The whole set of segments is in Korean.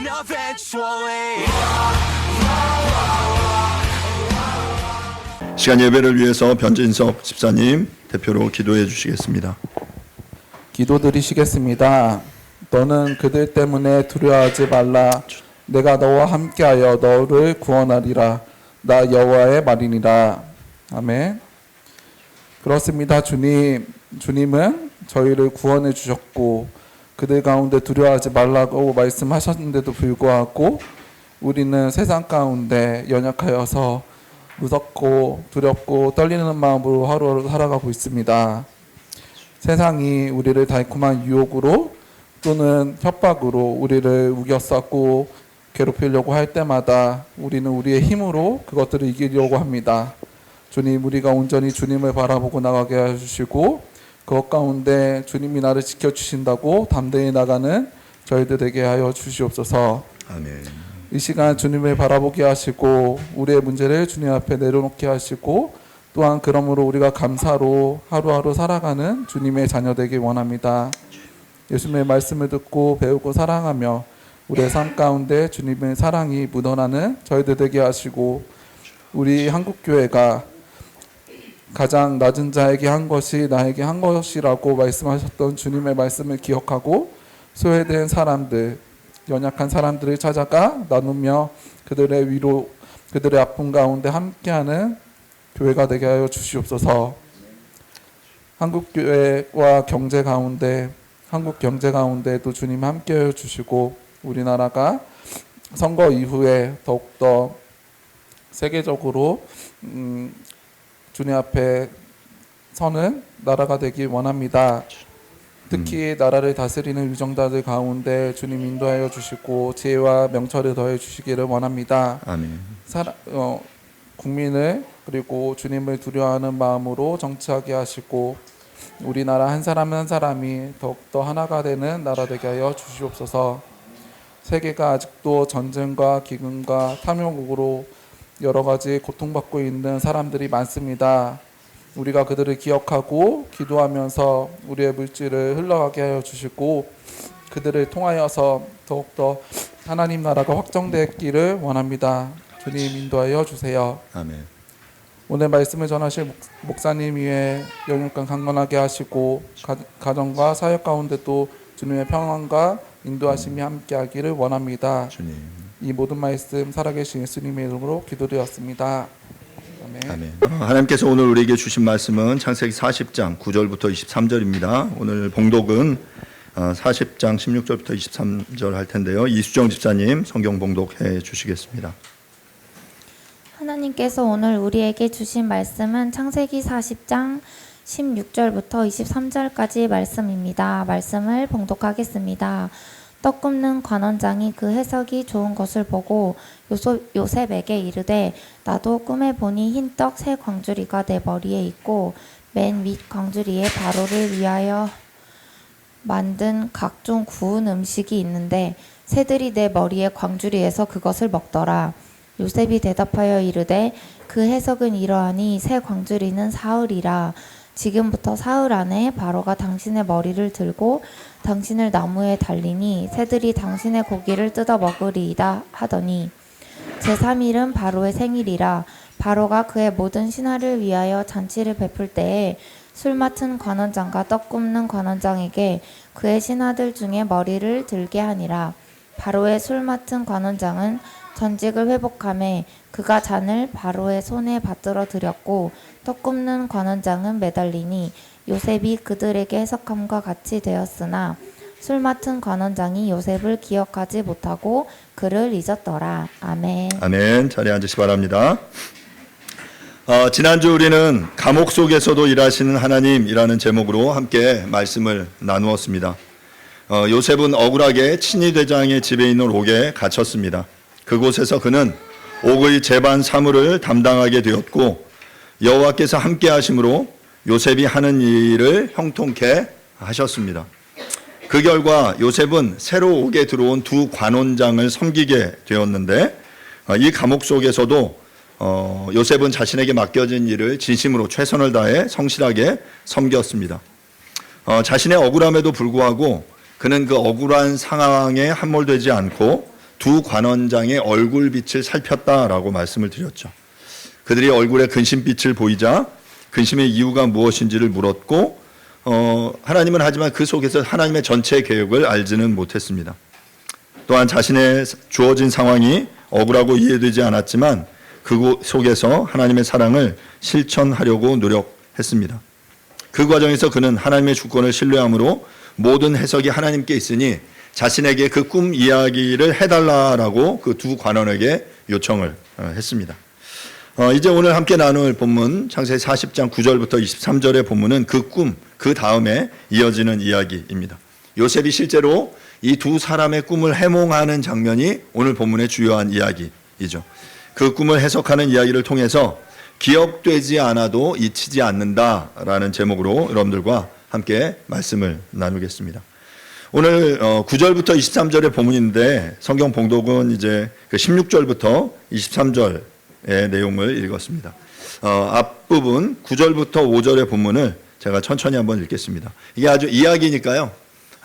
win eventually. 시간 예배를 위해서 변진석 집사님 대표로 기도해 주시겠습니다. 기도드리시겠습니다. 너는 그들 때문에 두려워하지 말라. 내가 너와 함께하여 너를 구원하리라. 나 여호와의 말이니라. 아멘. 그렇습니다. 주님은 저희를 구원해 주셨고 그들 가운데 두려워하지 말라고 말씀하셨는데도 불구하고 우리는 세상 가운데 연약하여서 무섭고 두렵고 떨리는 마음으로 하루하루 살아가고 있습니다. 세상이 우리를 달콤한 유혹으로 또는 협박으로 우리를 우겨싸고 괴롭히려고 할 때마다 우리는 우리의 힘으로 그것들을 이기려고 합니다. 주님, 우리가 온전히 주님을 바라보고 나가게 해주시고 그것 가운데 주님이 나를 지켜주신다고 담대히 나가는 저희들 되게 하여 주시옵소서. 아멘. 이 시간 주님을 바라보게 하시고 우리의 문제를 주님 앞에 내려놓게 하시고 또한 그러므로 우리가 감사로 하루하루 살아가는 주님의 자녀 되길 원합니다. 예수님의 말씀을 듣고 배우고 사랑하며 우리의 삶 가운데 주님의 사랑이 묻어나는 저희들 되게 하시고 우리 한국교회가 가장 낮은 자에게 한 것이 나에게 한 것이라고 말씀하셨던 주님의 말씀을 기억하고 소외된 사람들, 연약한 사람들을 찾아가 나누며 그들의 위로, 그들의 아픔 가운데 함께하는 교회가 되게 하여 주시옵소서. 한국교회와 경제 가운데, 한국 경제 가운데도 주님 함께해 주시고 우리나라가 선거 이후에 더욱더 세계적으로 주님 앞에 서는 나라가 되길 원합니다. 특히 나라를 다스리는 유정자들 가운데 주님 인도하여 주시고 지혜와 명철을 더해 주시기를 원합니다. 아멘. 국민을 그리고 주님을 두려워하는 마음으로 정치하게 하시고 우리나라 한 사람 한 사람이 더욱더 하나가 되는 나라 되게 하여 주시옵소서. 세계가 아직도 전쟁과 기근과 탐욕으로 여러 가지 고통받고 있는 사람들이 많습니다. 우리가 그들을 기억하고 기도하면서 우리의 물질을 흘러가게 하여 주시고 그들을 통하여서 더욱더 하나님 나라가 확정되기를 원합니다. 주님 인도하여 주세요. 아멘. 오늘 말씀을 전하실 목사님 위에 영육간 강건하게 하시고 가정과 사역 가운데 또 주님의 평안과 인도하심이 함께하기를 원합니다. 주님. 이 모든 말씀 살아계신 예수님의 이름으로 기도드렸습니다. 아멘. 아멘. 하나님께서 오늘 우리에게 주신 말씀은 창세기 40장 9절부터 23절입니다. 오늘 봉독은 40장 16절부터 23절 할 텐데요. 이수정 집사님 성경 봉독해 주시겠습니다. 하나님께서 오늘 우리에게 주신 말씀은 창세기 40장 16절부터 23절까지 말씀입니다. 말씀을 봉독하겠습니다. 떡 굽는 관원장이 그 해석이 좋은 것을 보고 요셉에게 이르되 나도 꿈에 보니 흰 떡 세 광주리가 내 머리에 있고 맨 윗 광주리에 바로를 위하여 만든 각종 구운 음식이 있는데 새들이 내 머리에 광주리에서 그것을 먹더라. 요셉이 대답하여 이르되 그 해석은 이러하니 새 광주리는 사흘이라. 지금부터 사흘 안에 바로가 당신의 머리를 들고 당신을 나무에 달리니 새들이 당신의 고기를 뜯어 먹으리이다 하더니 제3일은 바로의 생일이라. 바로가 그의 모든 신하를 위하여 잔치를 베풀 때에 술 맡은 관원장과 떡 굽는 관원장에게 그의 신하들 중에 머리를 들게 하니라. 바로의 술 맡은 관원장은 전직을 회복하매 그가 잔을 바로의 손에 받들어 드렸고 떡 굽는 관원장은 매달리니 요셉이 그들에게 해석함과 같이 되었으나 술 맡은 관원장이 요셉을 기억하지 못하고 그를 잊었더라. 아멘. 아멘. 자리에 앉으시 바랍니다. 지난주 우리는 감옥 속에서도 일하시는 하나님이라는 제목으로 함께 말씀을 나누었습니다. 요셉은 억울하게 친위 대장의 집에 있는 옥에 갇혔습니다. 그곳에서 그는 옥의 재반 사물을 담당하게 되었고 여호와께서 함께 하심으로 요셉이 하는 일을 형통케 하셨습니다. 그 결과 요셉은 새로 옥에 들어온 두 관원장을 섬기게 되었는데 이 감옥 속에서도 요셉은 자신에게 맡겨진 일을 진심으로 최선을 다해 성실하게 섬겼습니다. 자신의 억울함에도 불구하고 그는 그 억울한 상황에 함몰되지 않고 두 관원장의 얼굴빛을 살폈다라고 말씀을 드렸죠. 그들이 얼굴에 근심빛을 보이자 근심의 이유가 무엇인지를 물었고 하나님은 하지만 그 속에서 하나님의 전체 계획을 알지는 못했습니다. 또한 자신의 주어진 상황이 억울하고 이해되지 않았지만 그 속에서 하나님의 사랑을 실천하려고 노력했습니다. 그 과정에서 그는 하나님의 주권을 신뢰함으로 모든 해석이 하나님께 있으니 자신에게 그 꿈 이야기를 해달라라고 그 두 관원에게 요청을 했습니다. 이제 오늘 함께 나눌 본문 창세기 40장 9절부터 23절의 본문은 그 꿈, 그 다음에 이어지는 이야기입니다. 요셉이 실제로 이 두 사람의 꿈을 해몽하는 장면이 오늘 본문의 주요한 이야기이죠. 그 꿈을 해석하는 이야기를 통해서 기억되지 않아도 잊히지 않는다라는 제목으로 여러분들과 함께 말씀을 나누겠습니다. 오늘 9절부터 23절의 본문인데 성경 봉독은 이제 그 16절부터 23절의 내용을 읽었습니다. 앞부분 9절부터 5절의 본문을 제가 천천히 한번 읽겠습니다. 이게 아주 이야기니까요.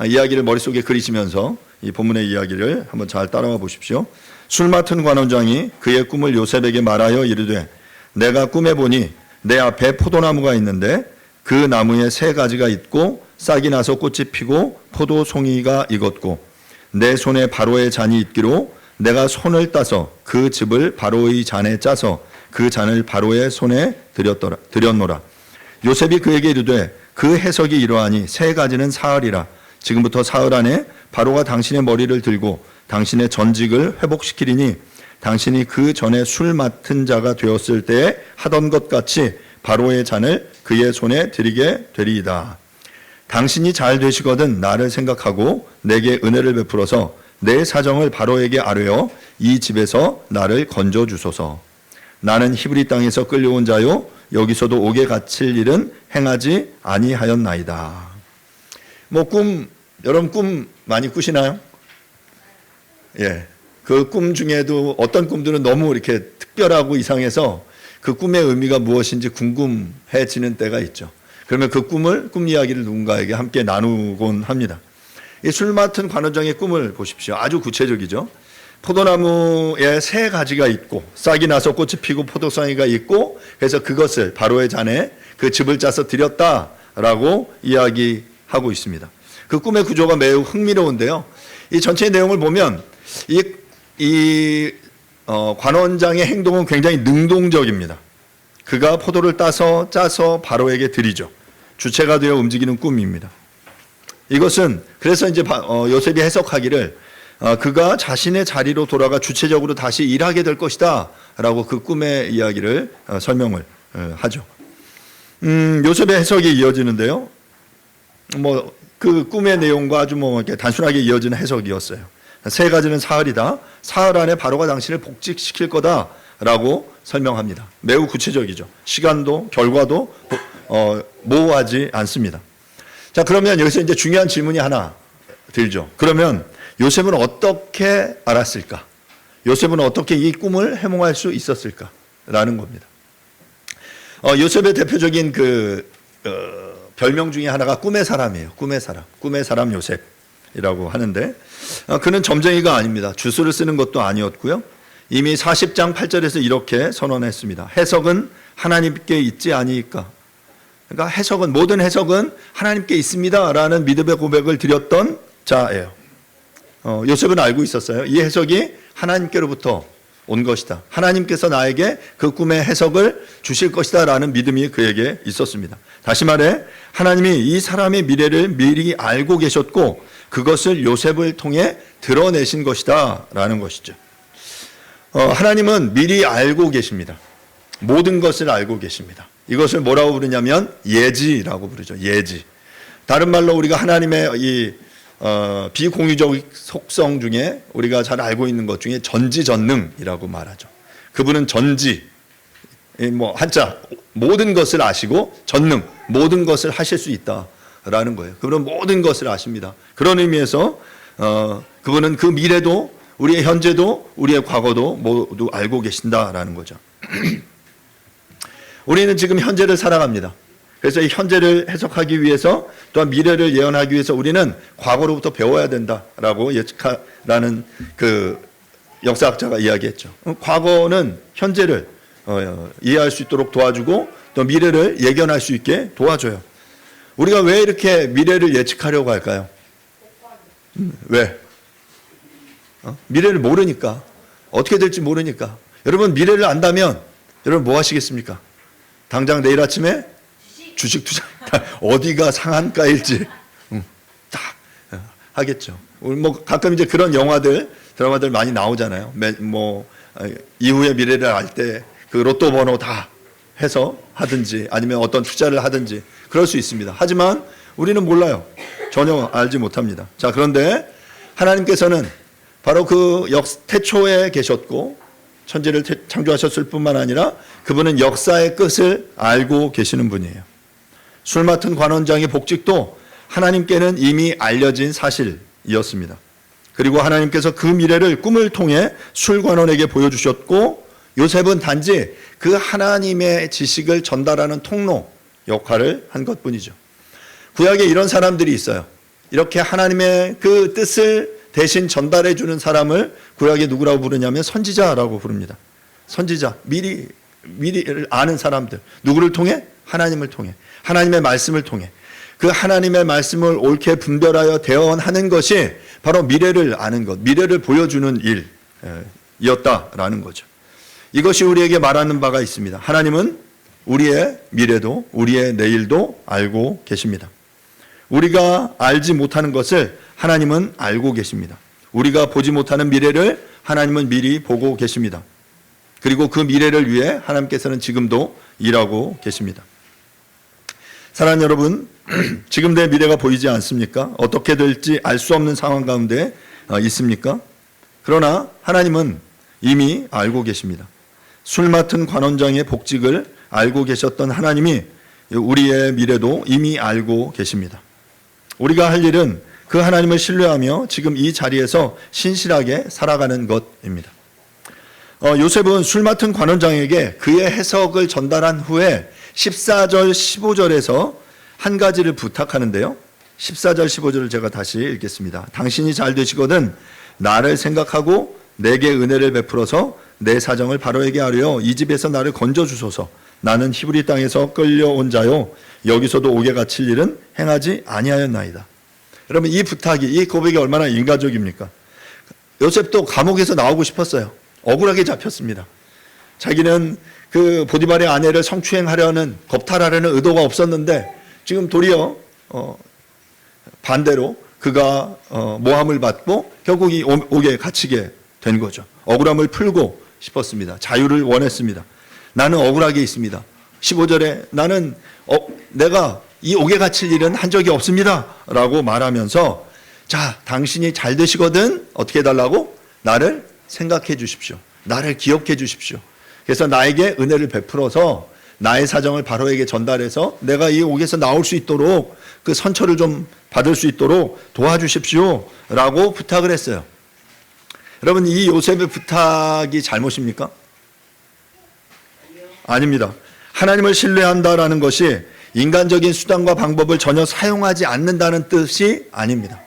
이야기를 머릿속에 그리시면서 이 본문의 이야기를 한번 잘 따라와 보십시오. 술 맡은 관원장이 그의 꿈을 요셉에게 말하여 이르되 내가 꿈에 보니 내 앞에 포도나무가 있는데 그 나무에 세 가지가 있고 싹이 나서 꽃이 피고 포도송이가 익었고 내 손에 바로의 잔이 있기로 내가 손을 따서 그 즙을 바로의 잔에 짜서 그 잔을 바로의 손에 드렸노라. 요셉이 그에게 이르되 그 해석이 이러하니 세 가지는 사흘이라. 지금부터 사흘 안에 바로가 당신의 머리를 들고 당신의 전직을 회복시키리니 당신이 그 전에 술 맡은 자가 되었을 때에 하던 것 같이 바로의 잔을 그의 손에 드리게 되리이다. 당신이 잘 되시거든 나를 생각하고 내게 은혜를 베풀어서 내 사정을 바로에게 아뢰어 이 집에서 나를 건져 주소서. 나는 히브리 땅에서 끌려온 자요 여기서도 옥에 갇힐 일은 행하지 아니하였나이다. 여러분 꿈 많이 꾸시나요? 예. 그 꿈 중에도 어떤 꿈들은 너무 이렇게 특별하고 이상해서 그 꿈의 의미가 무엇인지 궁금해지는 때가 있죠. 그러면 그 꿈 이야기를 누군가에게 함께 나누곤 합니다. 이 술 맡은 관원장의 꿈을 보십시오. 아주 구체적이죠. 포도나무에 세 가지가 있고 싹이 나서 꽃이 피고 포도송이가 있고 그래서 그것을 바로의 잔에 그 즙을 짜서 드렸다라고 이야기하고 있습니다. 그 꿈의 구조가 매우 흥미로운데요. 이 전체 내용을 보면 관원장의 행동은 굉장히 능동적입니다. 그가 포도를 따서 짜서 바로에게 드리죠. 주체가 되어 움직이는 꿈입니다. 이것은 그래서 이제 요셉이 해석하기를 그가 자신의 자리로 돌아가 주체적으로 다시 일하게 될 것이다 라고 그 꿈의 이야기를 설명을 하죠. 요셉의 해석이 이어지는데요. 그 꿈의 내용과 아주 이렇게 단순하게 이어지는 해석이었어요. 세 가지는 사흘이다. 사흘 안에 바로가 당신을 복직시킬 거다라고 설명합니다. 매우 구체적이죠. 시간도 결과도 모호하지 않습니다. 자, 그러면 여기서 이제 중요한 질문이 하나 들죠. 그러면 요셉은 어떻게 알았을까? 요셉은 어떻게 이 꿈을 해몽할 수 있었을까라는 겁니다. 요셉의 대표적인 별명 중에 하나가 꿈의 사람이에요. 꿈의 사람 요셉이라고 하는데 그는 점쟁이가 아닙니다. 주술을 쓰는 것도 아니었고요. 이미 40장 8절에서 이렇게 선언했습니다. 해석은 하나님께 있지 아니까. 그러니까 모든 해석은 하나님께 있습니다라는 믿음의 고백을 드렸던 자예요. 요셉은 알고 있었어요. 이 해석이 하나님께로부터 온 것이다. 하나님께서 나에게 그 꿈의 해석을 주실 것이다라는 믿음이 그에게 있었습니다. 다시 말해 하나님이 이 사람의 미래를 미리 알고 계셨고 그것을 요셉을 통해 드러내신 것이다라는 것이죠. 하나님은 미리 알고 계십니다. 모든 것을 알고 계십니다. 이것을 뭐라고 부르냐면 예지라고 부르죠. 예지. 다른 말로 우리가 하나님의 이 비공유적 속성 중에 우리가 잘 알고 있는 것 중에 전지전능이라고 말하죠. 그분은 전지, 한자 모든 것을 아시고 전능, 모든 것을 하실 수 있다라는 거예요. 그분은 모든 것을 아십니다. 그런 의미에서 그분은 그 미래도 우리의 현재도 우리의 과거도 모두 알고 계신다라는 거죠. 우리는 지금 현재를 살아갑니다. 그래서 이 현재를 해석하기 위해서 또한 미래를 예언하기 위해서 우리는 과거로부터 배워야 된다라고 예측하라는 그 역사학자가 이야기했죠. 과거는 현재를 이해할 수 있도록 도와주고 또 미래를 예견할 수 있게 도와줘요. 우리가 왜 이렇게 미래를 예측하려고 할까요? 왜? 미래를 모르니까. 어떻게 될지 모르니까. 여러분 미래를 안다면 여러분 뭐 하시겠습니까? 당장 내일 아침에 주식 투자 어디가 상한가일지 딱 하겠죠. 우리 뭐 가끔 이제 그런 영화들 드라마들 많이 나오잖아요. 뭐 이후의 미래를 알 때 그 로또 번호 다 해서 하든지 아니면 어떤 투자를 하든지 그럴 수 있습니다. 하지만 우리는 몰라요. 전혀 알지 못합니다. 자, 그런데 하나님께서는 바로 그 태초에 계셨고 천지를 창조하셨을 뿐만 아니라 그분은 역사의 끝을 알고 계시는 분이에요. 술 맡은 관원장의 복직도 하나님께는 이미 알려진 사실이었습니다. 그리고 하나님께서 그 미래를 꿈을 통해 술관원에게 보여주셨고 요셉은 단지 그 하나님의 지식을 전달하는 통로 역할을 한 것뿐이죠. 구약에 이런 사람들이 있어요. 이렇게 하나님의 그 뜻을 대신 전달해 주는 사람을 구약에 누구라고 부르냐면 선지자라고 부릅니다. 선지자, 미리 아는 사람들. 누구를 통해? 하나님을 통해. 하나님의 말씀을 통해. 그 하나님의 말씀을 옳게 분별하여 대언하는 것이 바로 미래를 아는 것, 미래를 보여주는 일이었다라는 거죠. 이것이 우리에게 말하는 바가 있습니다. 하나님은 우리의 미래도 우리의 내일도 알고 계십니다. 우리가 알지 못하는 것을 하나님은 알고 계십니다. 우리가 보지 못하는 미래를 하나님은 미리 보고 계십니다. 그리고 그 미래를 위해 하나님께서는 지금도 일하고 계십니다. 사랑하는 여러분, 지금 내 미래가 보이지 않습니까? 어떻게 될지 알 수 없는 상황 가운데 있습니까? 그러나 하나님은 이미 알고 계십니다. 술 맡은 관원장의 복직을 알고 계셨던 하나님이 우리의 미래도 이미 알고 계십니다. 우리가 할 일은 그 하나님을 신뢰하며 지금 이 자리에서 신실하게 살아가는 것입니다. 요셉은 술 맡은 관원장에게 그의 해석을 전달한 후에 14절 15절에서 한 가지를 부탁하는데요. 14절 15절을 제가 다시 읽겠습니다. 당신이 잘 되시거든 나를 생각하고 내게 은혜를 베풀어서 내 사정을 바로에게 하려 이 집에서 나를 건져주소서. 나는 히브리 땅에서 끌려온 자요 여기서도 옥에 갇힐 일은 행하지 아니하였나이다. 여러분 이 부탁이, 이 고백이 얼마나 인간적입니까? 요셉도 감옥에서 나오고 싶었어요. 억울하게 잡혔습니다. 자기는 그 보디발의 아내를 성추행하려는, 겁탈하려는 의도가 없었는데 지금 도리어 반대로 그가 모함을 받고 결국 이 옥에 갇히게 된 거죠. 억울함을 풀고 싶었습니다. 자유를 원했습니다. 나는 억울하게 있습니다. 15절에 나는 내가 이 옥에 갇힐 일은 한 적이 없습니다 라고 말하면서 자, 당신이 잘 되시거든 어떻게 해달라고? 나를 생각해 주십시오. 나를 기억해 주십시오. 그래서 나에게 은혜를 베풀어서 나의 사정을 바로에게 전달해서 내가 이 옥에서 나올 수 있도록 그 선처를 좀 받을 수 있도록 도와주십시오 라고 부탁을 했어요. 여러분 이 요셉의 부탁이 잘못입니까? 아닙니다. 하나님을 신뢰한다라는 것이 인간적인 수단과 방법을 전혀 사용하지 않는다는 뜻이 아닙니다.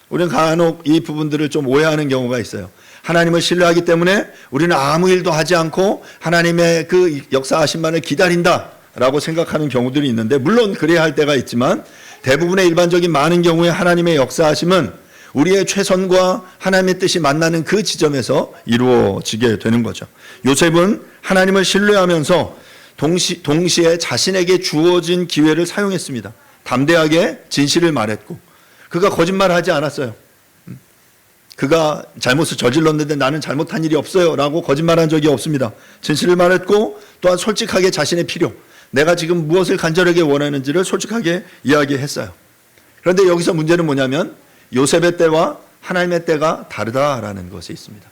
우리는 간혹 이 부분들을 좀 오해하는 경우가 있어요. 하나님을 신뢰하기 때문에 우리는 아무 일도 하지 않고 하나님의 그 역사하심만을 기다린다라고 생각하는 경우들이 있는데 물론 그래야 할 때가 있지만 대부분의 일반적인 많은 경우에 하나님의 역사하심은 우리의 최선과 하나님의 뜻이 만나는 그 지점에서 이루어지게 되는 거죠. 요셉은 하나님을 신뢰하면서 동시에 자신에게 주어진 기회를 사용했습니다. 담대하게 진실을 말했고 그가 거짓말을 하지 않았어요. 그가 잘못을 저질렀는데 나는 잘못한 일이 없어요 라고 거짓말한 적이 없습니다. 진실을 말했고 또한 솔직하게 자신의 필요, 내가 지금 무엇을 간절하게 원하는지를 솔직하게 이야기했어요. 그런데 여기서 문제는 뭐냐면 요셉의 때와 하나님의 때가 다르다라는 것이 있습니다.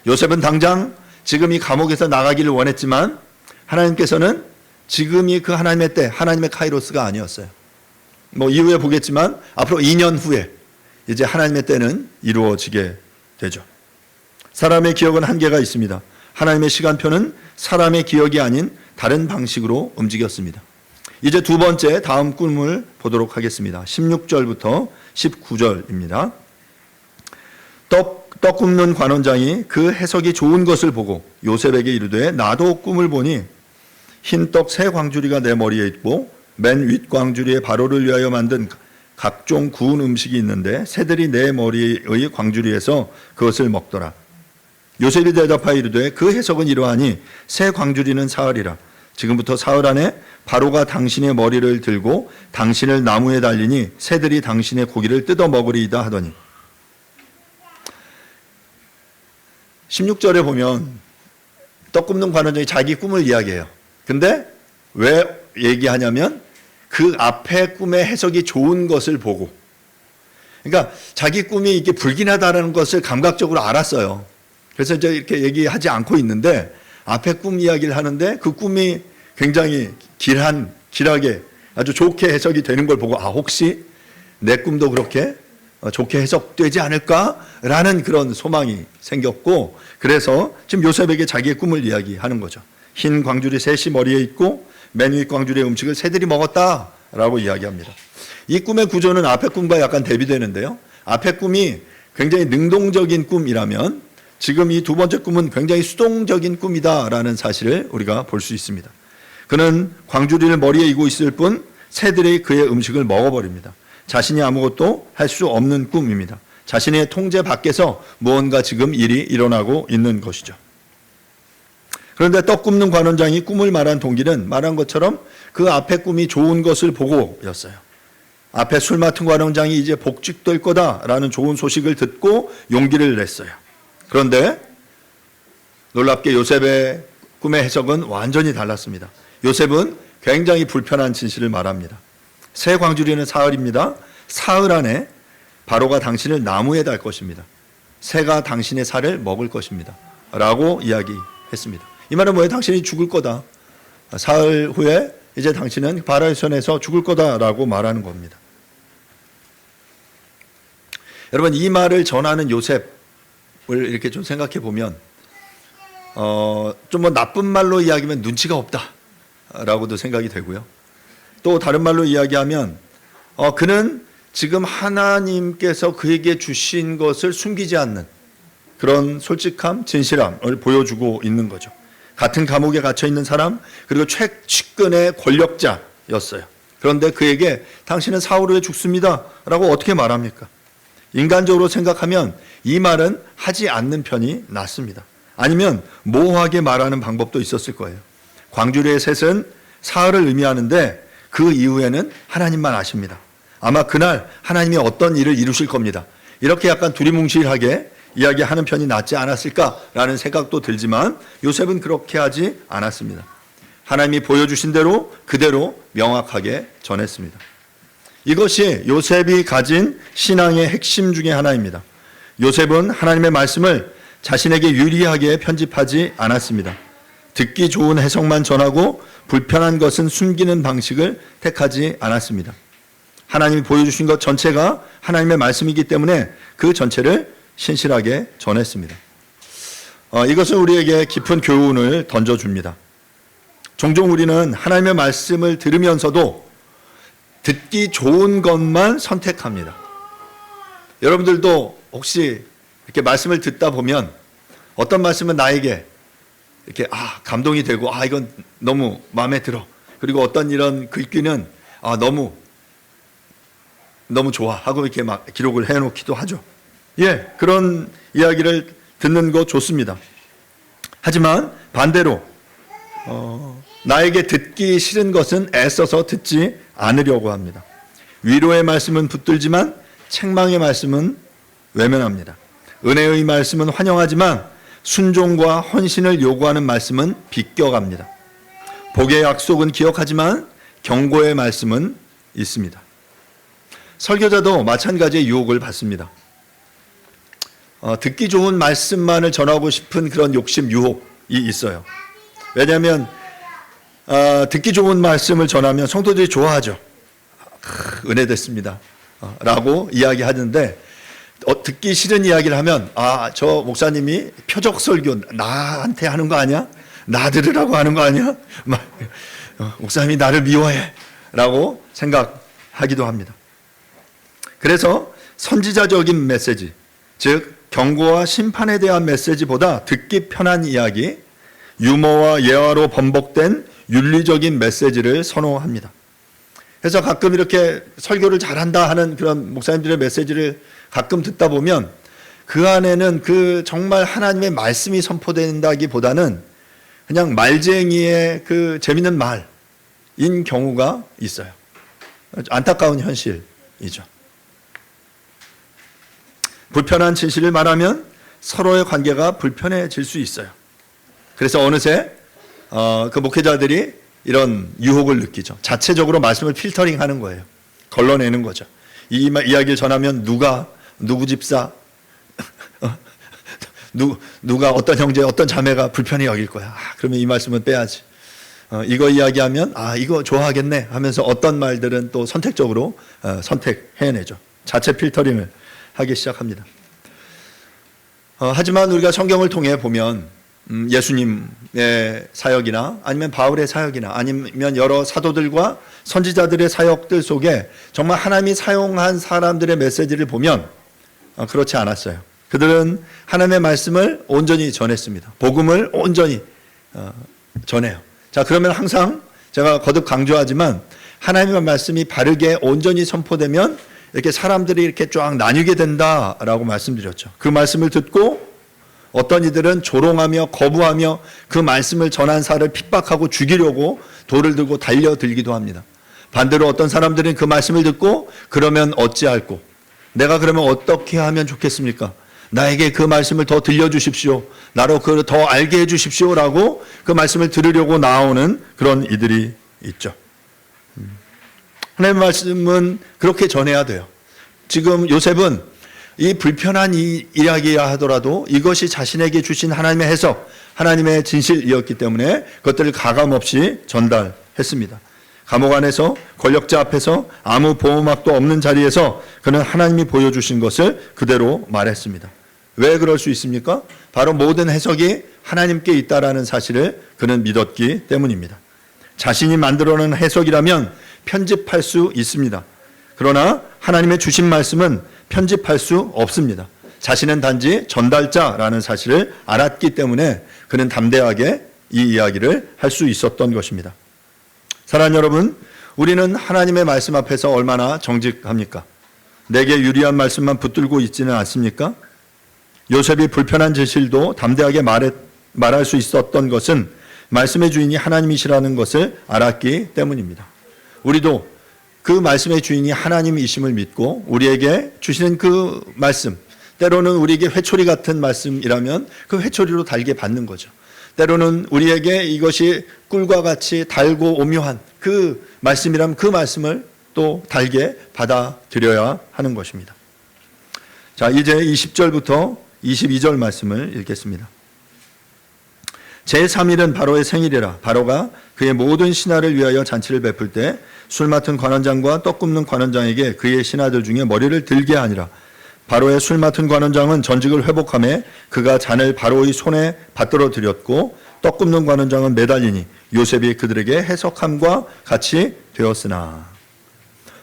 요셉은 당장 지금 이 감옥에서 나가기를 원했지만 하나님께서는 지금이 그 하나님의 때, 하나님의 카이로스가 아니었어요. 뭐 이후에 보겠지만 앞으로 2년 후에 이제 하나님의 때는 이루어지게 되죠. 사람의 기억은 한계가 있습니다. 하나님의 시간표는 사람의 기억이 아닌 다른 방식으로 움직였습니다. 이제 두 번째 다음 꿈을 보도록 하겠습니다. 16절부터 19절입니다. 떡 굽는 관원장이 그 해석이 좋은 것을 보고 요셉에게 이르되 나도 꿈을 보니 흰 떡 세 광주리가 내 머리에 있고 맨 윗 광주리에 바로를 위하여 만든 각종 구운 음식이 있는데 새들이 내 머리의 광주리에서 그것을 먹더라. 요셉이 대답하여 이르되 그 해석은 이러하니 새 광주리는 사흘이라. 지금부터 사흘 안에 바로가 당신의 머리를 들고 당신을 나무에 달리니 새들이 당신의 고기를 뜯어 먹으리이다 하더니 16절에 보면 떡 굽는 관원장이 자기 꿈을 이야기해요. 근데 왜 얘기하냐면 그 앞에 꿈의 해석이 좋은 것을 보고, 그러니까 자기 꿈이 이게 불길하다는 것을 감각적으로 알았어요. 그래서 이제 이렇게 얘기하지 않고 있는데 앞에 꿈 이야기를 하는데 그 꿈이 굉장히 길하게 아주 좋게 해석이 되는 걸 보고 혹시 내 꿈도 그렇게 좋게 해석되지 않을까라는 그런 소망이 생겼고, 그래서 지금 요셉에게 자기의 꿈을 이야기하는 거죠. 흰 광주리 셋이 머리에 있고 맨 윗 광주리의 음식을 새들이 먹었다라고 이야기합니다. 이 꿈의 구조는 앞의 꿈과 약간 대비되는데요. 앞의 꿈이 굉장히 능동적인 꿈이라면 지금 이 두 번째 꿈은 굉장히 수동적인 꿈이다라는 사실을 우리가 볼 수 있습니다. 그는 광주리를 머리에 이고 있을 뿐 새들이 그의 음식을 먹어버립니다. 자신이 아무것도 할 수 없는 꿈입니다. 자신의 통제 밖에서 무언가 지금 일이 일어나고 있는 것이죠. 그런데 떡 굽는 관원장이 꿈을 말한 동기는 말한 것처럼 그 앞에 꿈이 좋은 것을 보고였어요. 앞에 술 맡은 관원장이 이제 복직될 거다라는 좋은 소식을 듣고 용기를 냈어요. 그런데 놀랍게 요셉의 꿈의 해석은 완전히 달랐습니다. 요셉은 굉장히 불편한 진실을 말합니다. 새 광주리는 사흘입니다. 사흘 안에 바로가 당신을 나무에 달 것입니다. 새가 당신의 살을 먹을 것입니다. 라고 이야기했습니다. 이 말은 뭐예요? 당신이 죽을 거다. 사흘 후에 이제 당신은 바로의 손에서 죽을 거다라고 말하는 겁니다. 여러분, 이 말을 전하는 요셉을 이렇게 좀 생각해 보면 좀 뭐 나쁜 말로 이야기하면 눈치가 없다라고도 생각이 되고요. 또 다른 말로 이야기하면 그는 지금 하나님께서 그에게 주신 것을 숨기지 않는 그런 솔직함, 진실함을 보여주고 있는 거죠. 같은 감옥에 갇혀 있는 사람, 그리고 최측근의 권력자였어요. 그런데 그에게 당신은 사흘 후에 죽습니다 라고 어떻게 말합니까? 인간적으로 생각하면 이 말은 하지 않는 편이 낫습니다. 아니면 모호하게 말하는 방법도 있었을 거예요. 광주리의 셋은 사흘을 의미하는데 그 이후에는 하나님만 아십니다. 아마 그날 하나님이 어떤 일을 이루실 겁니다. 이렇게 약간 두리뭉실하게 이야기하는 편이 낫지 않았을까라는 생각도 들지만 요셉은 그렇게 하지 않았습니다. 하나님이 보여주신 대로 그대로 명확하게 전했습니다. 이것이 요셉이 가진 신앙의 핵심 중에 하나입니다. 요셉은 하나님의 말씀을 자신에게 유리하게 편집하지 않았습니다. 듣기 좋은 해석만 전하고 불편한 것은 숨기는 방식을 택하지 않았습니다. 하나님이 보여주신 것 전체가 하나님의 말씀이기 때문에 그 전체를 신실하게 전했습니다. 이것은 우리에게 깊은 교훈을 던져줍니다. 종종 우리는 하나님의 말씀을 들으면서도 듣기 좋은 것만 선택합니다. 여러분들도 혹시 이렇게 말씀을 듣다 보면 어떤 말씀은 나에게 이렇게 감동이 되고 이건 너무 마음에 들어. 그리고 어떤 이런 글귀는 너무 좋아 하고 이렇게 막 기록을 해놓기도 하죠. 그런 이야기를 듣는 거 좋습니다. 하지만 반대로 나에게 듣기 싫은 것은 애써서 듣지 않으려고 합니다. 위로의 말씀은 붙들지만 책망의 말씀은 외면합니다. 은혜의 말씀은 환영하지만 순종과 헌신을 요구하는 말씀은 비껴갑니다. 복의 약속은 기억하지만 경고의 말씀은 있습니다. 설교자도 마찬가지의 유혹을 받습니다. 듣기 좋은 말씀만을 전하고 싶은 그런 욕심, 유혹이 있어요. 왜냐하면 듣기 좋은 말씀을 전하면 성도들이 좋아하죠. 은혜 됐습니다 라고 이야기하는데 듣기 싫은 이야기를 하면 저 목사님이 표적 설교 나한테 하는 거 아니야? 나 들으라고 하는 거 아니야? 목사님이 나를 미워해 라고 생각하기도 합니다. 그래서 선지자적인 메시지, 즉 경고와 심판에 대한 메시지보다 듣기 편한 이야기, 유머와 예화로 번복된 윤리적인 메시지를 선호합니다. 그래서 가끔 이렇게 설교를 잘한다 하는 그런 목사님들의 메시지를 가끔 듣다 보면 그 안에는 그 정말 하나님의 말씀이 선포된다기보다는 그냥 말쟁이의 그 재밌는 말인 경우가 있어요. 안타까운 현실이죠. 불편한 진실을 말하면 서로의 관계가 불편해질 수 있어요. 그래서 어느새 그 목회자들이 이런 유혹을 느끼죠. 자체적으로 말씀을 필터링하는 거예요. 걸러내는 거죠. 이 이야기를 전하면 누구 집사, 누가 어떤 형제, 어떤 자매가 불편히 여길 거야. 그러면 이 말씀은 빼야지. 이거 이야기하면 이거 좋아하겠네 하면서 어떤 말들은 또 선택적으로 선택해내죠. 자체 필터링을 하기 시작합니다. 하지만 우리가 성경을 통해 보면 예수님의 사역이나 아니면 바울의 사역이나 아니면 여러 사도들과 선지자들의 사역들 속에 정말 하나님이 사용한 사람들의 메시지를 보면 그렇지 않았어요. 그들은 하나님의 말씀을 온전히 전했습니다. 복음을 온전히 전해요. 자, 그러면 항상 제가 거듭 강조하지만 하나님의 말씀이 바르게 온전히 선포되면 이렇게 사람들이 이렇게 쫙 나뉘게 된다라고 말씀드렸죠. 그 말씀을 듣고 어떤 이들은 조롱하며 거부하며 그 말씀을 전한 사를 핍박하고 죽이려고 돌을 들고 달려들기도 합니다. 반대로 어떤 사람들은 그 말씀을 듣고 그러면 어찌할꼬? 내가 그러면 어떻게 하면 좋겠습니까? 나에게 그 말씀을 더 들려주십시오. 나로 그 더 알게 해주십시오라고 그 말씀을 들으려고 나오는 그런 이들이 있죠. 하나님의 말씀은 그렇게 전해야 돼요. 지금 요셉은 이 불편한 이야기야 하더라도 이것이 자신에게 주신 하나님의 해석, 하나님의 진실이었기 때문에 그것들을 가감없이 전달했습니다. 감옥 안에서 권력자 앞에서 아무 보호막도 없는 자리에서 그는 하나님이 보여주신 것을 그대로 말했습니다. 왜 그럴 수 있습니까? 바로 모든 해석이 하나님께 있다라는 사실을 그는 믿었기 때문입니다. 자신이 만들어낸 해석이라면 편집할 수 있습니다. 그러나 하나님의 주신 말씀은 편집할 수 없습니다. 자신은 단지 전달자라는 사실을 알았기 때문에 그는 담대하게 이 이야기를 할 수 있었던 것입니다. 사랑하는 여러분, 우리는 하나님의 말씀 앞에서 얼마나 정직합니까? 내게 유리한 말씀만 붙들고 있지는 않습니까? 요셉이 불편한 진실도 담대하게 말할 수 있었던 것은 말씀의 주인이 하나님이시라는 것을 알았기 때문입니다. 우리도 그 말씀의 주인이 하나님이심을 믿고 우리에게 주시는 그 말씀, 때로는 우리에게 회초리 같은 말씀이라면 그 회초리로 달게 받는 거죠. 때로는 우리에게 이것이 꿀과 같이 달고 오묘한 그 말씀이라면 그 말씀을 또 달게 받아들여야 하는 것입니다. 자, 이제 20절부터 22절 말씀을 읽겠습니다. 제3일은 바로의 생일이라. 바로가 그의 모든 신하를 위하여 잔치를 베풀 때 술 맡은 관원장과 떡 굽는 관원장에게 그의 신하들 중에 머리를 들게 하니라. 바로의 술 맡은 관원장은 전직을 회복하며 그가 잔을 바로의 손에 받들어 드렸고 떡 굽는 관원장은 매달리니 요셉이 그들에게 해석함과 같이 되었으나.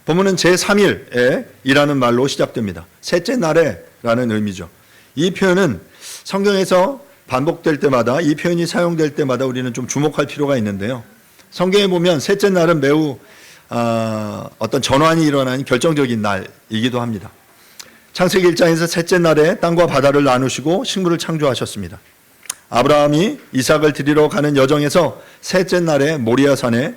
본문은 제3일에 이라는 말로 시작됩니다. 셋째 날에라는 의미죠. 이 표현은 성경에서 반복될 때마다, 이 표현이 사용될 때마다 우리는 좀 주목할 필요가 있는데요. 성경에 보면 셋째 날은 매우 어떤 전환이 일어나는 결정적인 날이기도 합니다. 창세기 1장에서 셋째 날에 땅과 바다를 나누시고 식물을 창조하셨습니다. 아브라함이 이삭을 드리러 가는 여정에서 셋째 날에 모리아산에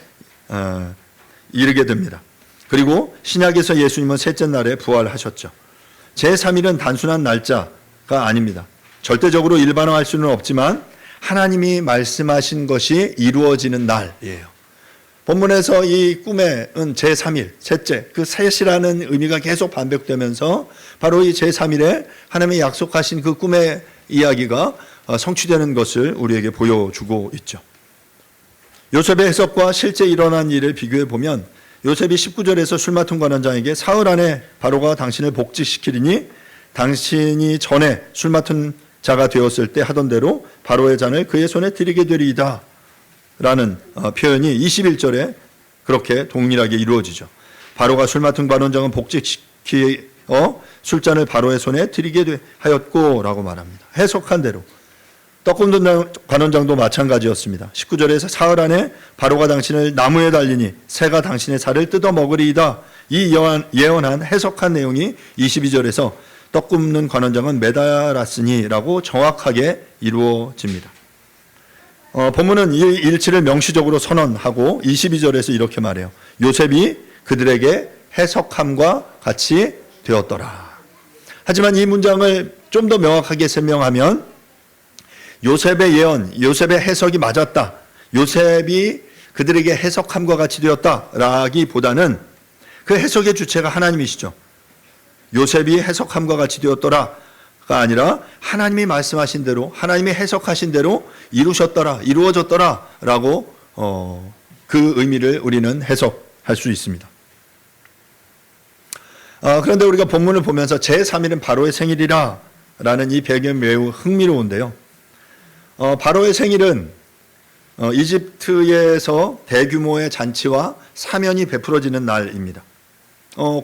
이르게 됩니다. 그리고 신약에서 예수님은 셋째 날에 부활하셨죠. 제3일은 단순한 날짜가 아닙니다. 절대적으로 일반화할 수는 없지만 하나님이 말씀하신 것이 이루어지는 날이에요. 본문에서 이 꿈에는 제3일, 셋째, 그 셋이라는 의미가 계속 반복되면서 바로 이 제3일에 하나님이 약속하신 그 꿈의 이야기가 성취되는 것을 우리에게 보여주고 있죠. 요셉의 해석과 실제 일어난 일을 비교해 보면 요셉이 19절에서 술 맡은 관원장에게 사흘 안에 바로가 당신을 복직시키리니 당신이 전에 술 맡은 자가 되었을 때 하던 대로 바로의 잔을 그의 손에 드리게 되리이다 라는 표현이 21절에 그렇게 동일하게 이루어지죠. 바로가 술 맡은 관원장은 복직시키게 술잔을 바로의 손에 드리게 하였고라고 말합니다. 해석한 대로. 떡 굽는 관원장도 마찬가지였습니다. 19절에서 사흘 안에 바로가 당신을 나무에 달리니 새가 당신의 살을 뜯어 먹으리이다. 이 예언한 해석한 내용이 22절에서 떡 굽는 관원장은 매달았으니라고 정확하게 이루어집니다. 본문은 이 일치를 명시적으로 선언하고 22절에서 이렇게 말해요. 요셉이 그들에게 해석함과 같이 되었더라. 하지만 이 문장을 좀 더 명확하게 설명하면 요셉의 예언, 요셉의 해석이 맞았다. 요셉이 그들에게 해석함과 같이 되었다라기보다는 그 해석의 주체가 하나님이시죠. 요셉이 해석함과 같이 되었더라가 아니라 하나님이 말씀하신 대로, 하나님이 해석하신 대로 이루어졌더라라고 그 의미를 우리는 해석할 수 있습니다. 그런데 우리가 본문을 보면서 제3일은 바로의 생일이라라는 이 배경이 매우 흥미로운데요. 바로의 생일은 이집트에서 대규모의 잔치와 사면이 베풀어지는 날입니다.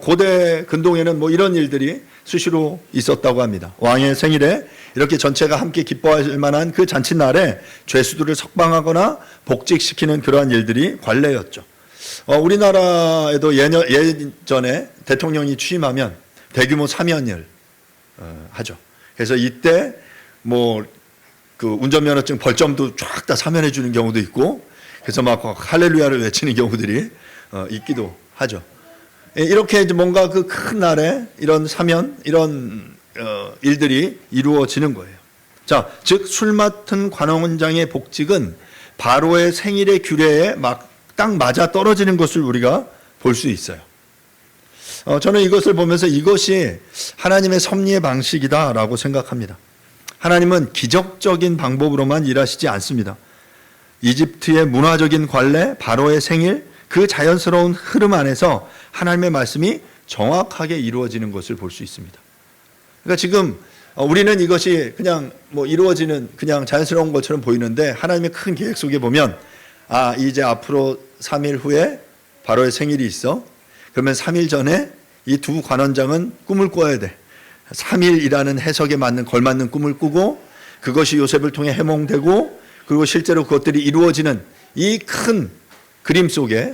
고대 근동에는 뭐 이런 일들이 수시로 있었다고 합니다. 왕의 생일에 이렇게 전체가 함께 기뻐할 만한 그 잔칫날에 죄수들을 석방하거나 복직시키는 그러한 일들이 관례였죠. 우리나라에도 예전에 대통령이 취임하면 대규모 사면을 하죠. 그래서 이때 뭐 그 운전면허증 벌점도 쫙 다 사면해 주는 경우도 있고, 그래서 막 할렐루야를 외치는 경우들이 있기도 하죠. 이렇게 뭔가 그 큰 날에 이런 사면, 이런 일들이 이루어지는 거예요. 자, 즉 술 맡은 관원장의 복직은 바로의 생일의 규례에 딱 맞아 떨어지는 것을 우리가 볼 수 있어요. 저는 이것을 보면서 이것이 하나님의 섭리의 방식이다라고 생각합니다. 하나님은 기적적인 방법으로만 일하시지 않습니다. 이집트의 문화적인 관례, 바로의 생일, 그 자연스러운 흐름 안에서 하나님의 말씀이 정확하게 이루어지는 것을 볼 수 있습니다. 그러니까 지금 우리는 이것이 그냥 뭐 이루어지는 그냥 자연스러운 것처럼 보이는데, 하나님의 큰 계획 속에 보면 이제 앞으로 3일 후에 바로의 생일이 있어. 그러면 3일 전에 이 두 관원장은 꿈을 꿔야 돼. 3일이라는 해석에 맞는 걸맞는 꿈을 꾸고, 그것이 요셉을 통해 해몽되고, 그리고 실제로 그것들이 이루어지는 이 큰 그림 속에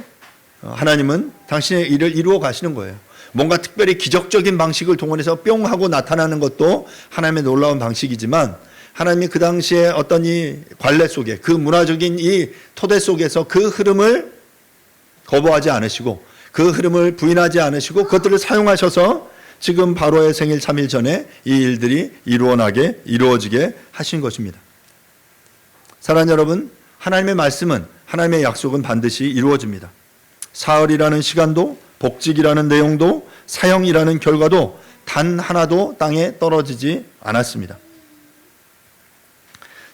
하나님은 당신의 일을 이루어 가시는 거예요. 뭔가 특별히 기적적인 방식을 동원해서 뿅 하고 나타나는 것도 하나님의 놀라운 방식이지만, 하나님이 그 당시에 어떤 이 관례 속에, 그 문화적인 이 토대 속에서 그 흐름을 거부하지 않으시고, 그 흐름을 부인하지 않으시고, 그것들을 사용하셔서 지금 바로의 생일 3일 전에 이 일들이 이루어지게 하신 것입니다. 사랑하는 여러분, 하나님의 말씀은, 하나님의 약속은 반드시 이루어집니다. 사흘이라는 시간도, 복직이라는 내용도, 사형이라는 결과도 단 하나도 땅에 떨어지지 않았습니다.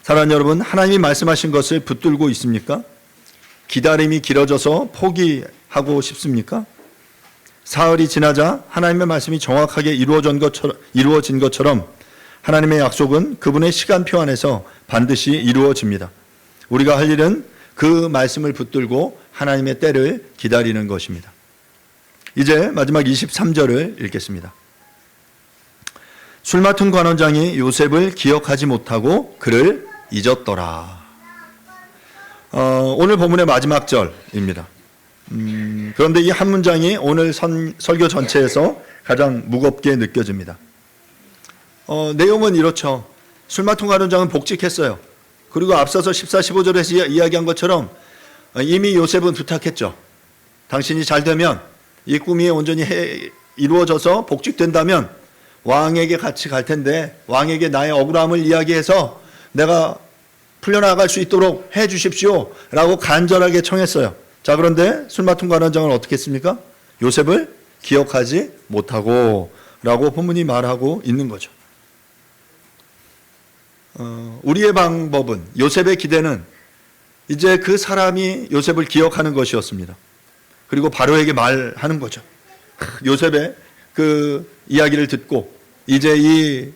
사랑하는 여러분, 하나님이 말씀하신 것을 붙들고 있습니까? 기다림이 길어져서 포기하고 싶습니까? 사흘이 지나자 하나님의 말씀이 정확하게 이루어진 것처럼 하나님의 약속은 그분의 시간표 안에서 반드시 이루어집니다. 우리가 할 일은 그 말씀을 붙들고 하나님의 때를 기다리는 것입니다. 이제 마지막 23절을 읽겠습니다. 술 맡은 관원장이 요셉을 기억하지 못하고 그를 잊었더라. 오늘 본문의 마지막 절입니다. 그런데 이 한 문장이 오늘 설교 전체에서 가장 무겁게 느껴집니다. 내용은 이렇죠. 술 맡은 관원장은 복직했어요. 그리고 앞서서 14, 15절에서 이야기한 것처럼 이미 요셉은 부탁했죠. 당신이 잘 되면, 이 꿈이 온전히 이루어져서 복직된다면 왕에게 같이 갈 텐데, 왕에게 나의 억울함을 이야기해서 내가 풀려나갈 수 있도록 해 주십시오 라고 간절하게 청했어요. 자, 그런데 술 맡은 관원장은 어떻게 했습니까? 요셉을 기억하지 못하고 라고 본문이 말하고 있는 거죠. 우리의 방법은, 요셉의 기대는 이제 그 사람이 요셉을 기억하는 것이었습니다. 그리고 바로에게 말하는 거죠. 요셉의 그 이야기를 듣고 이제 이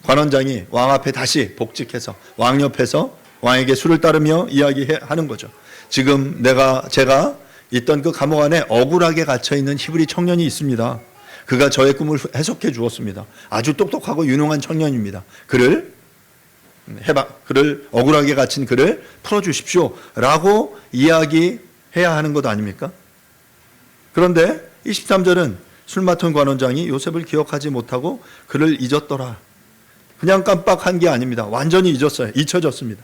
관원장이 왕 앞에 다시 복직해서 왕 옆에서 왕에게 술을 따르며 이야기하는 거죠. 지금 제가 있던 그 감옥 안에 억울하게 갇혀있는 히브리 청년이 있습니다. 그가 저의 꿈을 해석해 주었습니다. 아주 똑똑하고 유능한 청년입니다. 그를 억울하게 갇힌 그를 풀어주십시오 라고 이야기해야 하는 것 아닙니까? 그런데 23절은 술 맡은 관원장이 요셉을 기억하지 못하고 그를 잊었더라. 그냥 깜빡한 게 아닙니다. 완전히 잊혀졌습니다.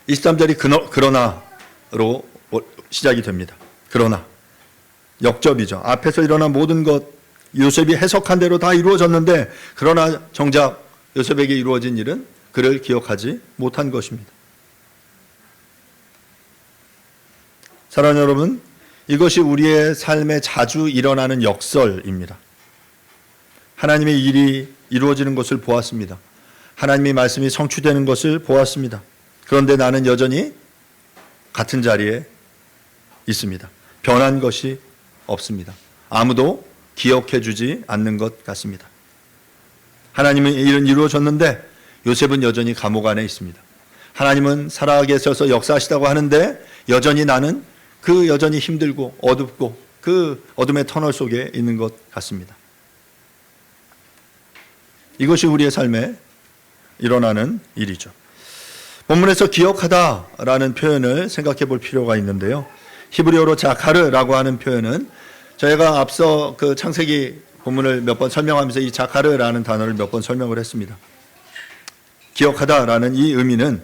23절이 그러나로 시작이 됩니다. 그러나 역접이죠. 앞에서 일어난 모든 것 요셉이 해석한 대로 다 이루어졌는데 그러나 정작 요셉에게 이루어진 일은 그를 기억하지 못한 것입니다. 사랑하는 여러분, 이것이 우리의 삶에 자주 일어나는 역설입니다. 하나님의 일이 이루어지는 것을 보았습니다. 하나님의 말씀이 성취되는 것을 보았습니다. 그런데 나는 여전히 같은 자리에 있습니다. 변한 것이 없습니다. 아무도 기억해 주지 않는 것 같습니다. 하나님의 일은 이루어졌는데 요셉은 여전히 감옥 안에 있습니다. 하나님은 살아계셔서 역사하시다고 하는데 여전히 나는 여전히 힘들고 어둡고 그 어둠의 터널 속에 있는 것 같습니다. 이것이 우리의 삶에 일어나는 일이죠. 본문에서 기억하다라는 표현을 생각해 볼 필요가 있는데요. 히브리어로 자카르라고 하는 표현은 저희가 앞서 그 창세기 본문을 몇 번 설명하면서 이 자카르라는 단어를 몇 번 설명을 했습니다. 기억하다라는 이 의미는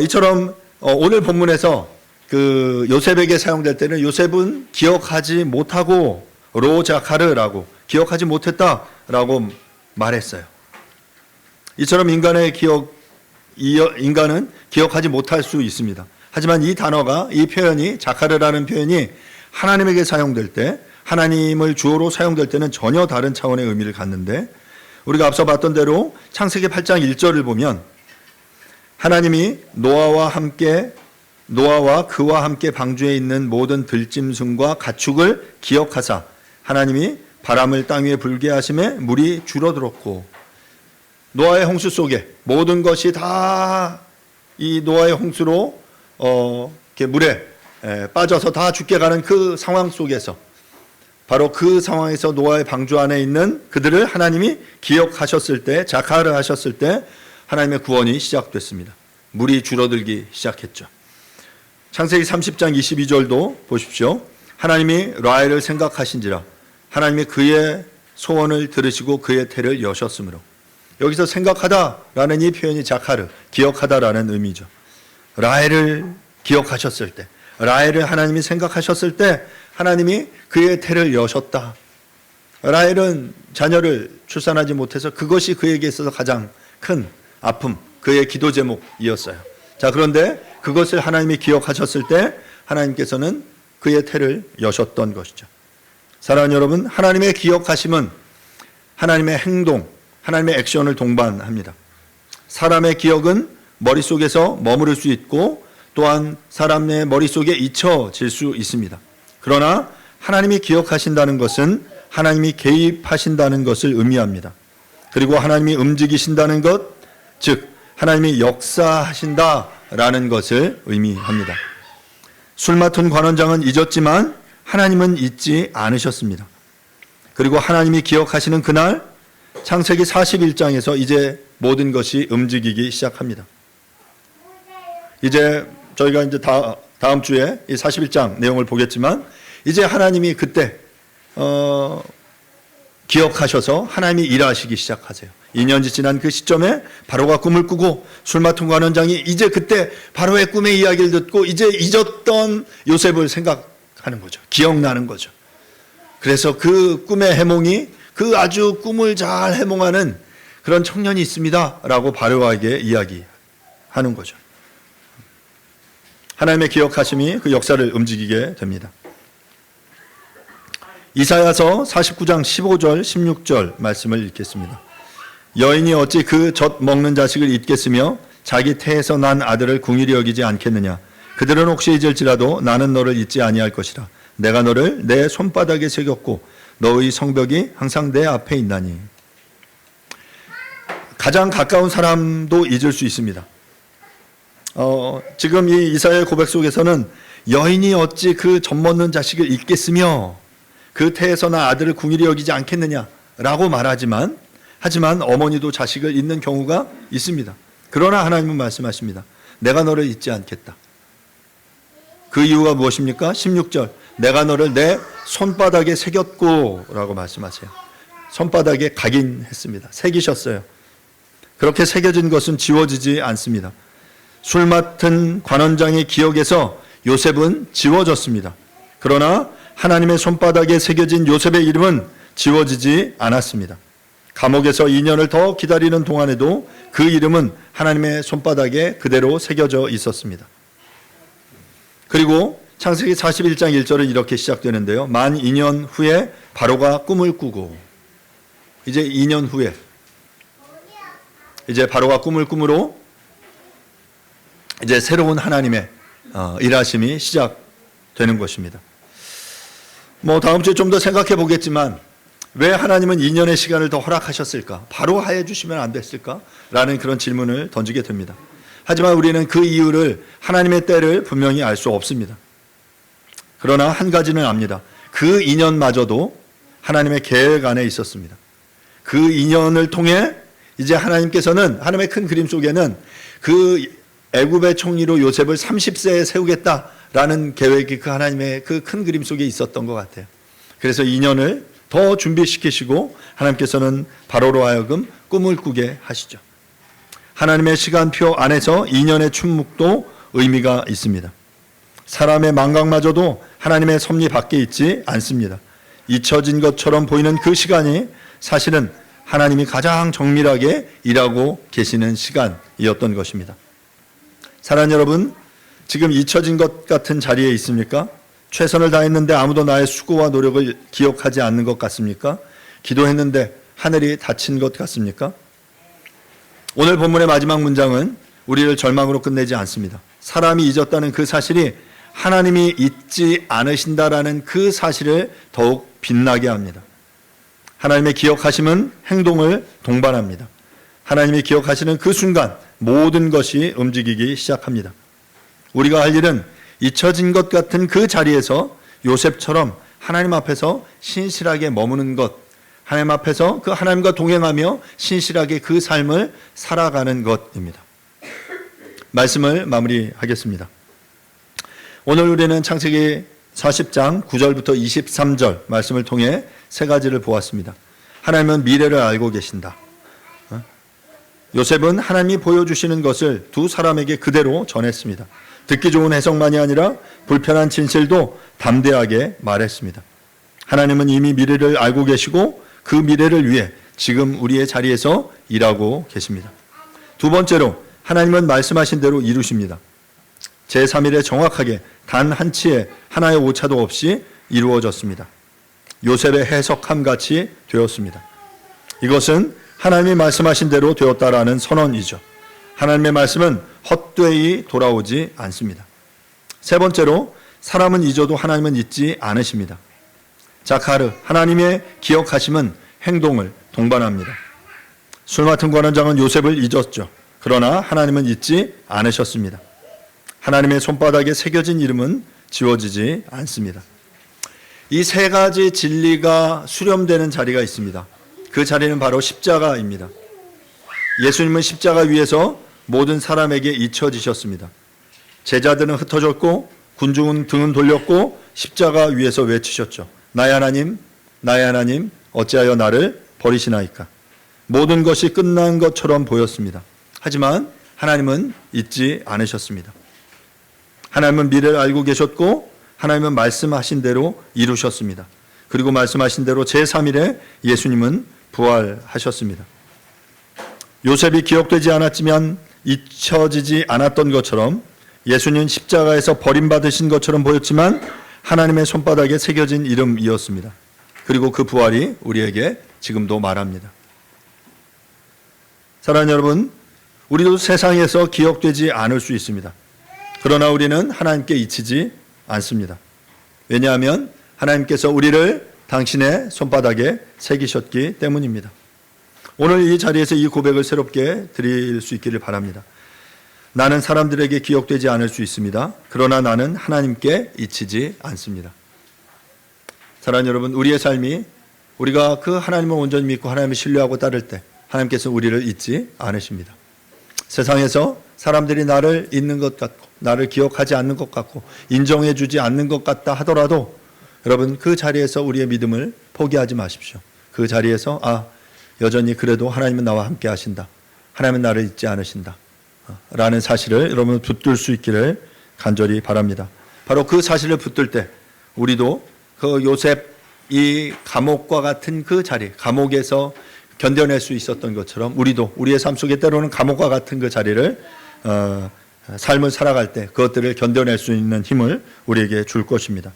이처럼 오늘 본문에서 그 요셉에게 사용될 때는 요셉은 기억하지 못하고 로자카르라고 기억하지 못했다라고 말했어요. 이처럼 인간은 기억하지 못할 수 있습니다. 하지만 이 단어가 이 표현이 자카르라는 표현이 하나님에게 사용될 때 하나님을 주어로 사용될 때는 전혀 다른 차원의 의미를 갖는데 우리가 앞서 봤던 대로 창세기 8장 1절을 보면 하나님이 노아와 그와 함께 방주에 있는 모든 들짐승과 가축을 기억하사 하나님이 바람을 땅 위에 불게 하심에 물이 줄어들었고 노아의 홍수 속에 모든 것이 다 이 노아의 홍수로 이렇게 물에 빠져서 다 죽게 가는 그 상황 속에서 바로 그 상황에서 노아의 방주 안에 있는 그들을 하나님이 기억하셨을 때 자카르 하셨을 때 하나님의 구원이 시작됐습니다. 물이 줄어들기 시작했죠. 창세기 30장 22절도 보십시오. 하나님이 라헬을 생각하신지라 하나님이 그의 소원을 들으시고 그의 태를 여셨으므로. 여기서 생각하다라는 이 표현이 자카르, 기억하다라는 의미죠. 라헬을 기억하셨을 때, 라헬을 하나님이 생각하셨을 때 하나님이 그의 태를 여셨다. 라헬은 자녀를 출산하지 못해서 그것이 그에게 있어서 가장 큰 아픔, 그의 기도 제목이었어요. 자, 그런데 그것을 하나님이 기억하셨을 때 하나님께서는 그의 태를 여셨던 것이죠. 사랑하는 여러분, 하나님의 기억하심은 하나님의 행동, 하나님의 액션을 동반합니다. 사람의 기억은 머릿속에서 머무를 수 있고 또한 사람의 머릿속에 잊혀질 수 있습니다. 그러나 하나님이 기억하신다는 것은 하나님이 개입하신다는 것을 의미합니다. 그리고 하나님이 움직이신다는 것, 즉 하나님이 역사하신다라는 것을 의미합니다. 술 맡은 관원장은 잊었지만 하나님은 잊지 않으셨습니다. 그리고 하나님이 기억하시는 그날 창세기 41장에서 이제 모든 것이 움직이기 시작합니다. 이제 저희가 이제 다음 주에 이 41장 내용을 보겠지만 이제 하나님이 그때 기억하셔서 하나님이 일하시기 시작하세요. 2년이 지난 그 시점에 바로가 꿈을 꾸고 술 맡은 관원장이 이제 그때 바로의 꿈의 이야기를 듣고 이제 잊었던 요셉을 생각하는 거죠. 기억나는 거죠. 그래서 그 꿈의 해몽이 그 아주 꿈을 잘 해몽하는 그런 청년이 있습니다 라고 바로에게 이야기하는 거죠. 하나님의 기억하심이 그 역사를 움직이게 됩니다. 이사야서 49장 15절 16절 말씀을 읽겠습니다. 여인이 어찌 그 젖 먹는 자식을 잊겠으며 자기 태에서 난 아들을 궁일이 여기지 않겠느냐. 그들은 혹시 잊을지라도 나는 너를 잊지 아니할 것이라. 내가 너를 내 손바닥에 새겼고 너의 성벽이 항상 내 앞에 있나니. 가장 가까운 사람도 잊을 수 있습니다. 지금 이 이사야의 고백 속에서는 여인이 어찌 그 젖먹는 자식을 잊겠으며 그 태에서 나 아들을 궁일이 여기지 않겠느냐라고 말하지만 하지만 어머니도 자식을 잊는 경우가 있습니다. 그러나 하나님은 말씀하십니다. 내가 너를 잊지 않겠다. 그 이유가 무엇입니까? 16절 내가 너를 내 손바닥에 새겼고 라고 말씀하세요. 손바닥에 각인했습니다. 새기셨어요. 그렇게 새겨진 것은 지워지지 않습니다. 술 맡은 관원장의 기억에서 요셉은 지워졌습니다. 그러나 하나님의 손바닥에 새겨진 요셉의 이름은 지워지지 않았습니다. 감옥에서 2년을 더 기다리는 동안에도 그 이름은 하나님의 손바닥에 그대로 새겨져 있었습니다. 그리고 창세기 41장 1절은 이렇게 시작되는데요. 만 2년 후에 바로가 꿈을 꾸고 이제 2년 후에 이제 바로가 꿈을 꾸므로 이제 새로운 하나님의 일하심이 시작되는 것입니다. 다음 주에 좀 더 생각해 보겠지만 왜 하나님은 2년의 시간을 더 허락하셨을까? 바로 하여 주시면 안 됐을까? 라는 그런 질문을 던지게 됩니다. 하지만 우리는 그 이유를 하나님의 때를 분명히 알 수 없습니다. 그러나 한 가지는 압니다. 그 2년마저도 하나님의 계획 안에 있었습니다. 그 2년을 통해 이제 하나님께서는 하나님의 큰 그림 속에는 그 애굽의 총리로 요셉을 30세에 세우겠다라는 계획이 그 하나님의 그 큰 그림 속에 있었던 것 같아요. 그래서 2년을 더 준비시키시고 하나님께서는 바로로 하여금 꿈을 꾸게 하시죠. 하나님의 시간표 안에서 2년의 침묵도 의미가 있습니다. 사람의 망각마저도 하나님의 섭리 밖에 있지 않습니다. 잊혀진 것처럼 보이는 그 시간이 사실은 하나님이 가장 정밀하게 일하고 계시는 시간이었던 것입니다. 사랑하는 여러분, 지금 잊혀진 것 같은 자리에 있습니까? 최선을 다했는데 아무도 나의 수고와 노력을 기억하지 않는 것 같습니까? 기도했는데 하늘이 닫힌 것 같습니까? 오늘 본문의 마지막 문장은 우리를 절망으로 끝내지 않습니다. 사람이 잊었다는 그 사실이 하나님이 잊지 않으신다라는 그 사실을 더욱 빛나게 합니다. 하나님의 기억하심은 행동을 동반합니다. 하나님이 기억하시는 그 순간 모든 것이 움직이기 시작합니다. 우리가 할 일은 잊혀진 것 같은 그 자리에서 요셉처럼 하나님 앞에서 신실하게 머무는 것, 하나님 앞에서 그 하나님과 동행하며 신실하게 그 삶을 살아가는 것입니다. 말씀을 마무리하겠습니다. 오늘 우리는 창세기 40장 9절부터 23절 말씀을 통해 세 가지를 보았습니다. 하나님은 미래를 알고 계신다. 요셉은 하나님이 보여주시는 것을 두 사람에게 그대로 전했습니다. 듣기 좋은 해석만이 아니라 불편한 진실도 담대하게 말했습니다. 하나님은 이미 미래를 알고 계시고 그 미래를 위해 지금 우리의 자리에서 일하고 계십니다. 두 번째로 하나님은 말씀하신 대로 이루십니다. 제3일에 정확하게 단 한치의 하나의 오차도 없이 이루어졌습니다. 요셉의 해석함 같이 되었습니다. 이것은 하나님이 말씀하신 대로 되었다라는 선언이죠. 하나님의 말씀은 헛되이 돌아오지 않습니다. 세 번째로 사람은 잊어도 하나님은 잊지 않으십니다. 자카르, 하나님의 기억하심은 행동을 동반합니다. 술 맡은 관원장은 요셉을 잊었죠. 그러나 하나님은 잊지 않으셨습니다. 하나님의 손바닥에 새겨진 이름은 지워지지 않습니다. 이 세 가지 진리가 수렴되는 자리가 있습니다. 그 자리는 바로 십자가입니다. 예수님은 십자가 위에서 모든 사람에게 잊혀지셨습니다. 제자들은 흩어졌고 군중은 등은 돌렸고 십자가 위에서 외치셨죠. 나의 하나님, 나의 하나님, 어찌하여 나를 버리시나이까. 모든 것이 끝난 것처럼 보였습니다. 하지만 하나님은 잊지 않으셨습니다. 하나님은 미래를 알고 계셨고 하나님은 말씀하신 대로 이루셨습니다. 그리고 말씀하신 대로 제3일에 예수님은 부활하셨습니다. 요셉이 기억되지 않았지만 잊혀지지 않았던 것처럼 예수님은 십자가에서 버림받으신 것처럼 보였지만 하나님의 손바닥에 새겨진 이름이었습니다. 그리고 그 부활이 우리에게 지금도 말합니다. 사랑하는 여러분, 우리도 세상에서 기억되지 않을 수 있습니다. 그러나 우리는 하나님께 잊히지 않습니다. 왜냐하면 하나님께서 우리를 당신의 손바닥에 새기셨기 때문입니다. 오늘 이 자리에서 이 고백을 새롭게 드릴 수 있기를 바랍니다. 나는 사람들에게 기억되지 않을 수 있습니다. 그러나 나는 하나님께 잊히지 않습니다. 사랑하는 여러분, 우리의 삶이 우리가 그 하나님을 온전히 믿고 하나님을 신뢰하고 따를 때 하나님께서 우리를 잊지 않으십니다. 세상에서 사람들이 나를 잊는 것 같고 나를 기억하지 않는 것 같고 인정해 주지 않는 것 같다 하더라도 여러분, 그 자리에서 우리의 믿음을 포기하지 마십시오. 그 자리에서 여전히 그래도 하나님은 나와 함께 하신다. 하나님은 나를 잊지 않으신다. 라는 사실을 여러분 붙들 수 있기를 간절히 바랍니다. 바로 그 사실을 붙들 때 우리도 그 요셉 이 감옥과 같은 그 자리, 감옥에서 견뎌낼 수 있었던 것처럼 우리도 우리의 삶 속에 때로는 감옥과 같은 그 자리를 삶을 살아갈 때 그것들을 견뎌낼 수 있는 힘을 우리에게 줄 것입니다.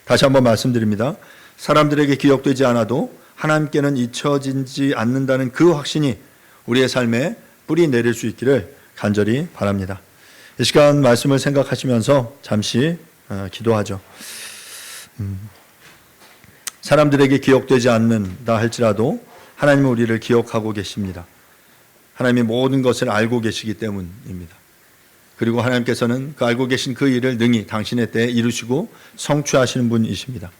다시 한번 말씀드립니다. 사람들에게 기억되지 않아도 하나님께는 잊혀지지 않는다는 그 확신이 우리의 삶에 뿌리 내릴 수 있기를 간절히 바랍니다. 이 시간 말씀을 생각하시면서 잠시 기도하죠. 사람들에게 기억되지 않는다 할지라도 하나님은 우리를 기억하고 계십니다. 하나님이 모든 것을 알고 계시기 때문입니다. 그리고 하나님께서는 그 알고 계신 그 일을 능히 당신의 때에 이루시고 성취하시는 분이십니다.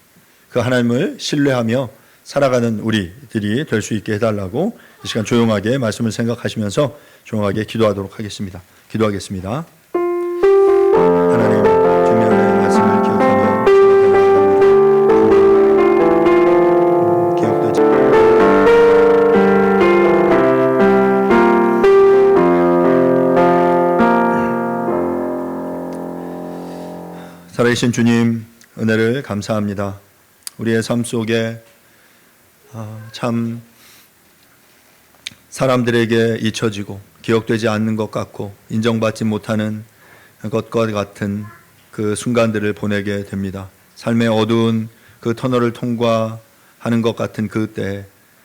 그 하나님을 신뢰하며 살아가는 우리들이 될 수 있게 해달라고 이 시간 조용하게 말씀을 생각하시면서 조용하게 기도하도록 하겠습니다. 기도하겠습니다. 하나님, 주님의 말씀을 기억하며 기억되지 살아계신 주님, 은혜를 감사합니다. 우리의 삶 속에 참 사람들에게 잊혀지고 기억되지 않는 것 같고 인정받지 못하는 것과 같은 그 순간들을 보내게 됩니다. 삶의 어두운 그 터널을 통과하는 것 같은 그때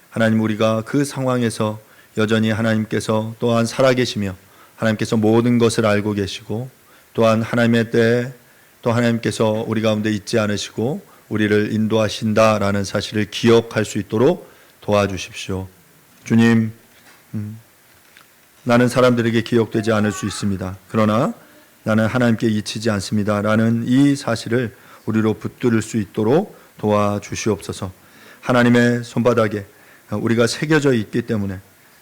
하나님, 우리가 그 상황에서 여전히 하나님께서 또한 살아계시며 하나님께서 모든 것을 알고 계시고 또한 하나님의 때에 또 하나님께서 우리 가운데 있지 않으시고 우리를 인도하신다라는 사실을 기억할 수 있도록 도와주십시오. 주님, 나는 사람들에게 기억되지 않을 수 있습니다. 그러나 나는 하나님께 잊히지 않습니다. 라는 이 사실을 우리로 붙들 수 있도록 도와주시옵소서. 하나님의 손바닥에 우리가 새겨져 있기 때문에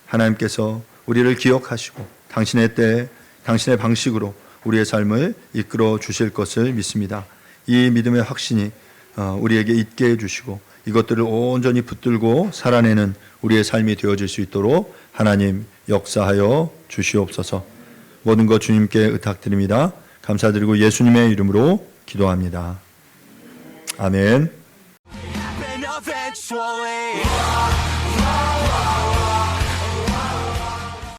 하나님께서 우리를 기억하시고 당신의 때에 당신의 방식으로 우리의 삶을 이끌어 주실 것을 믿습니다. 이 믿음의 확신이 우리에게 있게 해주시고 이것들을 온전히 붙들고 살아내는 우리의 삶이 되어질 수 있도록 하나님 역사하여 주시옵소서. 모든 것 주님께 의탁드립니다. 감사드리고 예수님의 이름으로 기도합니다. 아멘. Happen eventually.